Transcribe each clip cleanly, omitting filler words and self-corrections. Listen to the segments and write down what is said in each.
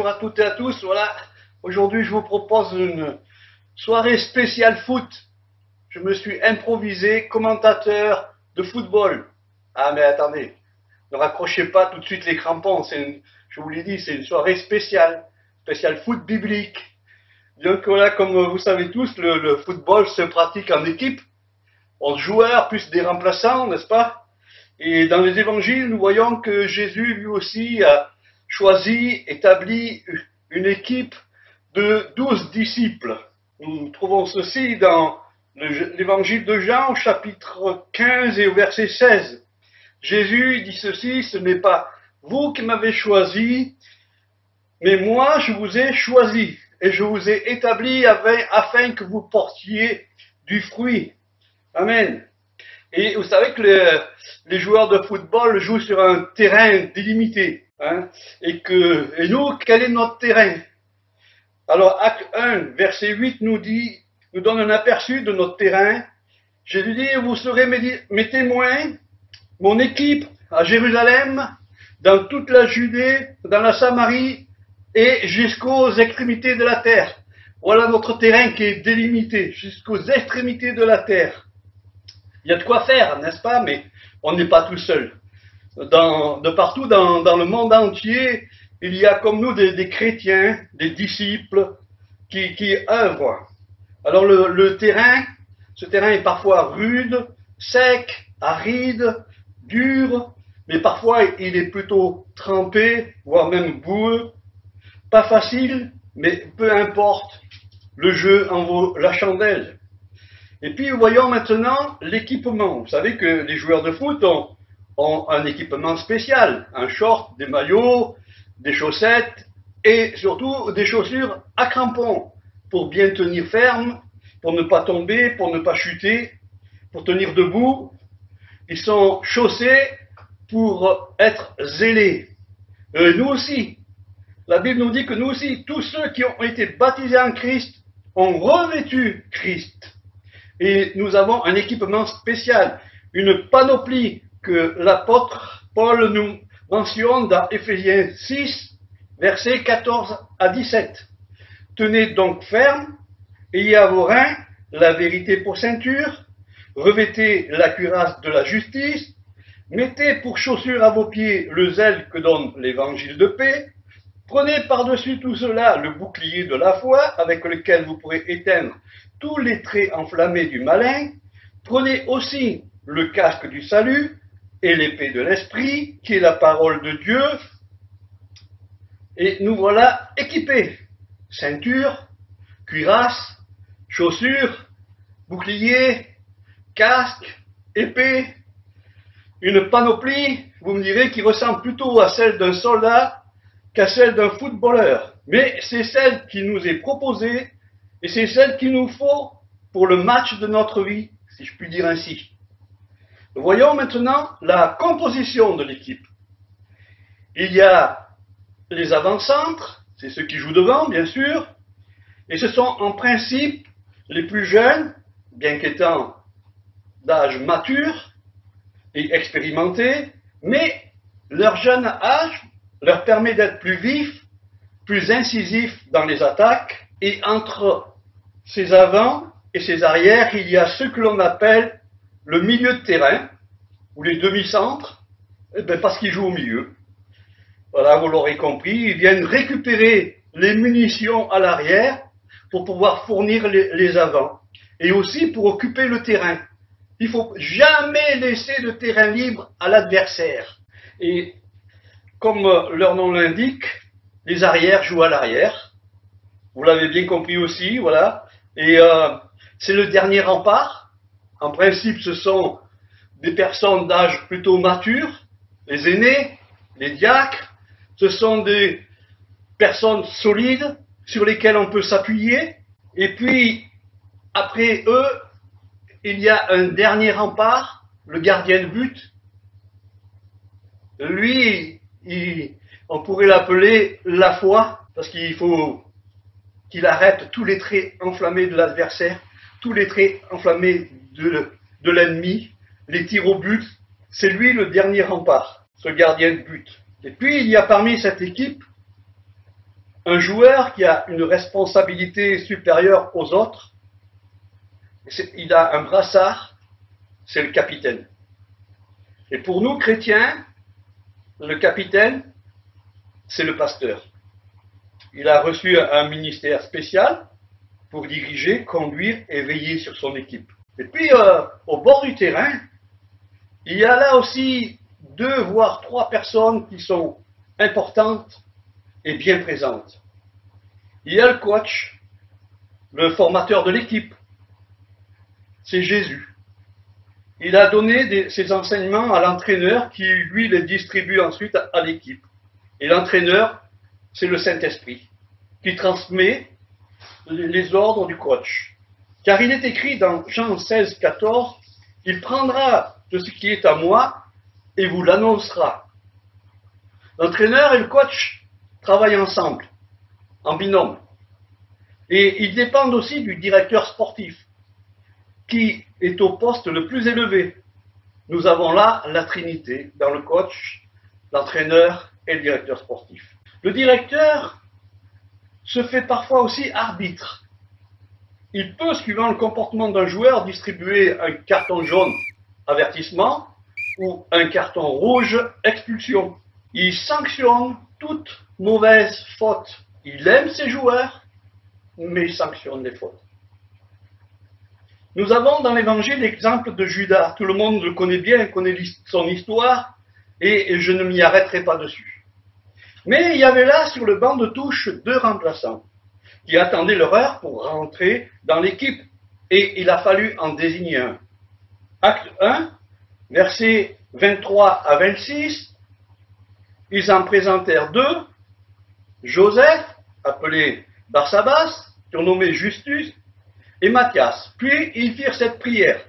bonjour à toutes et à tous. Voilà, aujourd'hui je vous propose une soirée spéciale foot. Je me suis improvisé commentateur de football. Ah mais attendez, ne raccrochez pas tout de suite les crampons. Je vous l'ai dit, c'est une soirée spéciale foot biblique. Donc voilà, comme vous savez tous, le football se pratique en équipe, 11 joueurs plus des remplaçants, n'est-ce pas? Et dans les évangiles, nous voyons que Jésus lui aussi a choisi, établi une équipe de 12 disciples. Nous trouvons ceci dans l'évangile de Jean, au chapitre 15 et au verset 16. Jésus dit ceci: ce n'est pas vous qui m'avez choisi, mais moi je vous ai choisi et je vous ai établi afin que vous portiez du fruit. Amen. Et vous savez que les joueurs de football jouent sur un terrain délimité. Hein, et nous, quel est notre terrain? Alors, Acte 1, verset 8 nous donne un aperçu de notre terrain. Jésus dit: vous serez mes témoins, mon équipe à Jérusalem, dans toute la Judée, dans la Samarie et jusqu'aux extrémités de la terre. Voilà notre terrain qui est délimité, jusqu'aux extrémités de la terre. Il y a de quoi faire, n'est-ce pas? Mais on n'est pas tout seul. De partout dans le monde entier, il y a comme nous des chrétiens, des disciples qui œuvrent. Alors ce terrain est parfois rude, sec, aride, dur, mais parfois il est plutôt trempé, voire même boueux. Pas facile, mais peu importe, le jeu en vaut la chandelle. Et puis voyons maintenant l'équipement. Vous savez que les joueurs de foot ont un équipement spécial, un short, des maillots, des chaussettes et surtout des chaussures à crampons pour bien tenir ferme, pour ne pas tomber, pour ne pas chuter, pour tenir debout. Ils sont chaussés pour être zélés. Nous aussi, la Bible nous dit que nous aussi, tous ceux qui ont été baptisés en Christ ont revêtu Christ. Et nous avons un équipement spécial, une panoplie que l'apôtre Paul nous mentionne dans Éphésiens 6, versets 14 à 17. Tenez donc ferme, ayez à vos reins la vérité pour ceinture, revêtez la cuirasse de la justice, mettez pour chaussure à vos pieds le zèle que donne l'évangile de paix, prenez par-dessus tout cela le bouclier de la foi avec lequel vous pourrez éteindre tous les traits enflammés du malin. Prenez aussi le casque du salut et l'épée de l'esprit, qui est la parole de Dieu. Et nous voilà équipés. Ceinture, cuirasse, chaussures, bouclier, casque, épée. Une panoplie, vous me direz, qui ressemble plutôt à celle d'un soldat qu'à celle d'un footballeur. Mais c'est celle qui nous est proposée et c'est celle qu'il nous faut pour le match de notre vie, si je puis dire ainsi. Voyons maintenant la composition de l'équipe. Il y a les avant-centres, c'est ceux qui jouent devant, bien sûr, et ce sont en principe les plus jeunes, bien qu'étant d'âge mature et expérimentés, mais leur jeune âge leur permet d'être plus vifs, plus incisifs dans les attaques, et entre ces avants et ces arrières, il y a ce que l'on appelle le milieu de terrain, ou les demi-centres, parce qu'ils jouent au milieu. Voilà, vous l'aurez compris, ils viennent récupérer les munitions à l'arrière pour pouvoir fournir les avants, et aussi pour occuper le terrain. Il ne faut jamais laisser de terrain libre à l'adversaire. Et comme leur nom l'indique, les arrières jouent à l'arrière. Vous l'avez bien compris aussi, voilà. Et c'est le dernier rempart. En principe, ce sont des personnes d'âge plutôt mature, les aînés, les diacres. Ce sont des personnes solides sur lesquelles on peut s'appuyer. Et puis, après eux, il y a un dernier rempart, le gardien de but. Lui, on pourrait l'appeler la foi, parce qu'il faut qu'il arrête tous les traits enflammés de l'adversaire, tous les traits enflammés de l'ennemi, les tirs au but. C'est lui le dernier rempart, ce gardien de but. Et puis il y a parmi cette équipe Un joueur qui a une responsabilité supérieure aux autres, il a un brassard, c'est le capitaine. Et pour nous, chrétiens, le capitaine, c'est le pasteur. Il a reçu un ministère spécial pour diriger, conduire et veiller sur son équipe. Et puis, au bord du terrain, il y a là aussi 2 voire 3 personnes qui sont importantes et bien présentes. Il y a le coach, le formateur de l'équipe. C'est Jésus. Il a donné ses enseignements à l'entraîneur qui, lui, les distribue ensuite à l'équipe. Et l'entraîneur, c'est le Saint-Esprit qui transmet les ordres du coach. Car il est écrit dans Jean 16, 14, « Il prendra de ce qui est à moi et vous l'annoncera. » L'entraîneur et le coach travaillent ensemble, en binôme. Et ils dépendent aussi du directeur sportif, qui est au poste le plus élevé. Nous avons là la Trinité, dans le coach, l'entraîneur et le directeur sportif. Le directeur se fait parfois aussi arbitre. Il peut, suivant le comportement d'un joueur, distribuer un carton jaune, avertissement, ou un carton rouge, expulsion. Il sanctionne toute mauvaise faute. Il aime ses joueurs, mais il sanctionne les fautes. Nous avons dans l'Évangile l'exemple de Judas. Tout le monde le connaît bien, connaît son histoire, et je ne m'y arrêterai pas dessus. Mais il y avait là, sur le banc de touche, 2 remplaçants qui attendaient leur heure pour rentrer dans l'équipe, et il a fallu en désigner un. Acte 1, versets 23 à 26, ils en présentèrent 2, Joseph, appelé Barsabas, surnommé Justus, et Matthias. Puis ils firent cette prière.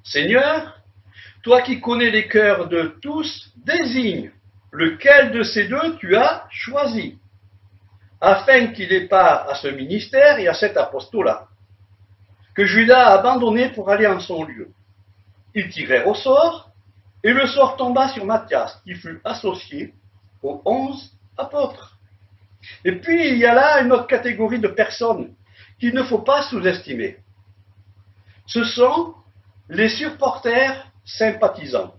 Seigneur, toi qui connais les cœurs de tous, désigne lequel de ces 2 tu as choisi, afin qu'il ait part à ce ministère et à cet apostolat, que Judas a abandonné pour aller en son lieu. Ils tirèrent au sort, et le sort tomba sur Matthias, qui fut associé aux 11 apôtres. Et puis il y a là une autre catégorie de personnes qu'il ne faut pas sous-estimer. Ce sont les supporters sympathisants.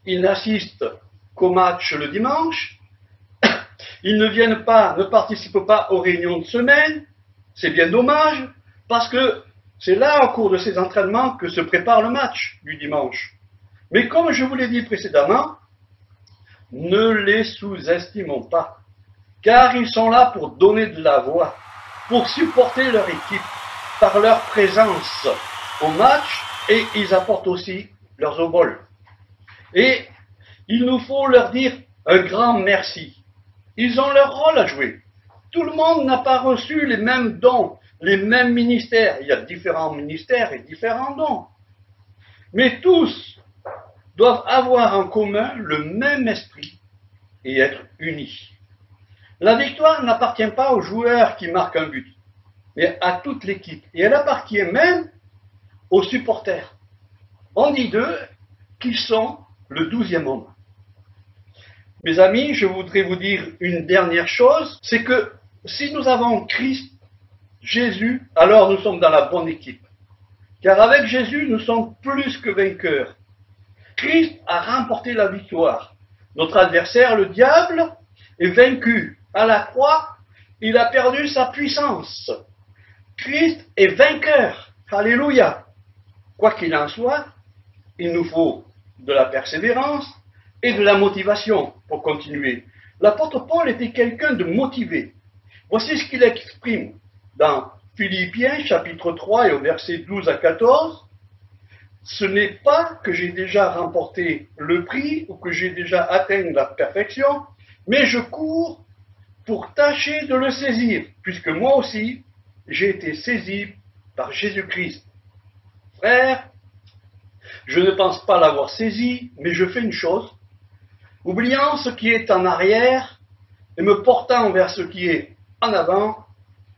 Ils n'assistent qu'au match le dimanche, ils ne participent pas aux réunions de semaine, c'est bien dommage, parce que c'est là, au cours de ces entraînements, que se prépare le match du dimanche. Mais comme je vous l'ai dit précédemment, ne les sous-estimons pas, car ils sont là pour donner de la voix, pour supporter leur équipe par leur présence au match, et ils apportent aussi leurs oboles. Et il nous faut leur dire un grand merci. Ils ont leur rôle à jouer. Tout le monde n'a pas reçu les mêmes dons, les mêmes ministères. Il y a différents ministères et différents dons. Mais tous doivent avoir en commun le même esprit et être unis. La victoire n'appartient pas aux joueurs qui marquent un but, mais à toute l'équipe. Et elle appartient même aux supporters. On dit d'eux qu'ils sont le 12e homme. Mes amis, je voudrais vous dire une dernière chose, c'est que si nous avons Christ, Jésus, alors nous sommes dans la bonne équipe. Car avec Jésus, nous sommes plus que vainqueurs. Christ a remporté la victoire. Notre adversaire, le diable, est vaincu. À la croix, il a perdu sa puissance. Christ est vainqueur. Alléluia. Quoi qu'il en soit, il nous faut de la persévérance et de la motivation pour continuer. L'apôtre Paul était quelqu'un de motivé. Voici ce qu'il exprime dans Philippiens chapitre 3 et au verset 12 à 14. Ce n'est pas que j'ai déjà remporté le prix ou que j'ai déjà atteint la perfection, mais je cours pour tâcher de le saisir, puisque moi aussi, j'ai été saisi par Jésus-Christ. Frère, je ne pense pas l'avoir saisi, mais je fais une chose, oubliant ce qui est en arrière et me portant vers ce qui est en avant,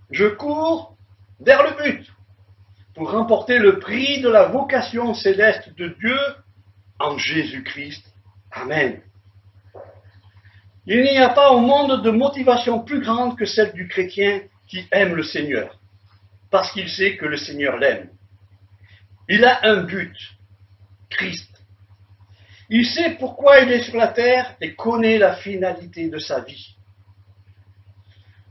je cours vers le but pour remporter le prix de la vocation céleste de Dieu en Jésus-Christ. Amen. Il n'y a pas au monde de motivation plus grande que celle du chrétien qui aime le Seigneur, parce qu'il sait que le Seigneur l'aime. Il a un but, Christ. Il sait pourquoi il est sur la terre et connaît la finalité de sa vie.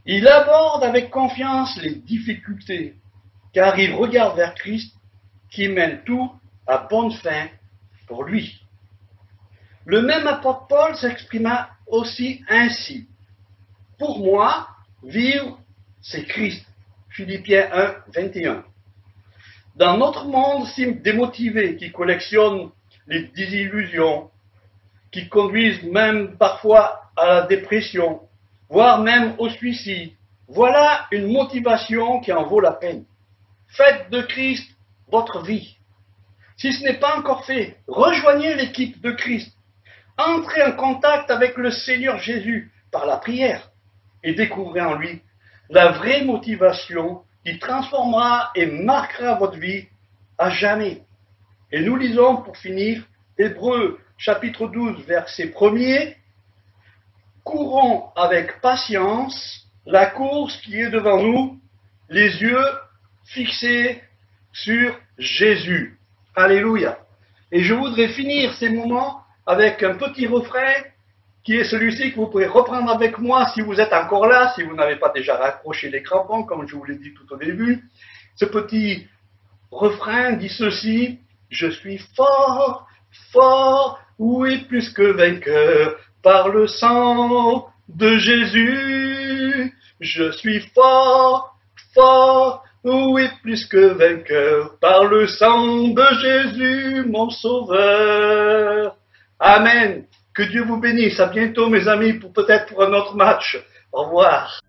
Il aborde avec confiance les difficultés, car il regarde vers Christ qui mène tout à bonne fin pour lui. Le même apôtre Paul s'exprima aussi ainsi. Pour moi, vivre, c'est Christ. Philippiens 1, 21. Dans notre monde si démotivé qui collectionne les désillusions, qui conduisent même parfois à la dépression, voire même au suicide, voilà une motivation qui en vaut la peine. Faites de Christ votre vie. Si ce n'est pas encore fait, rejoignez l'équipe de Christ. Entrez en contact avec le Seigneur Jésus par la prière et découvrez en lui la vraie motivation qui transformera et marquera votre vie à jamais. Et nous lisons pour finir Hébreux chapitre 12 verset 1er. Courons avec patience la course qui est devant nous, les yeux fixés sur Jésus. Alléluia. Et je voudrais finir ces moments avec un petit refrain qui est celui-ci que vous pouvez reprendre avec moi si vous êtes encore là, si vous n'avez pas déjà raccroché les crampons, comme je vous l'ai dit tout au début. Ce petit refrain dit ceci: je suis fort, fort, oui, plus que vainqueur, par le sang de Jésus. Je suis fort, fort, oui, plus que vainqueur, par le sang de Jésus, mon sauveur. Amen. Que Dieu vous bénisse. À bientôt, mes amis, peut-être pour un autre match. Au revoir.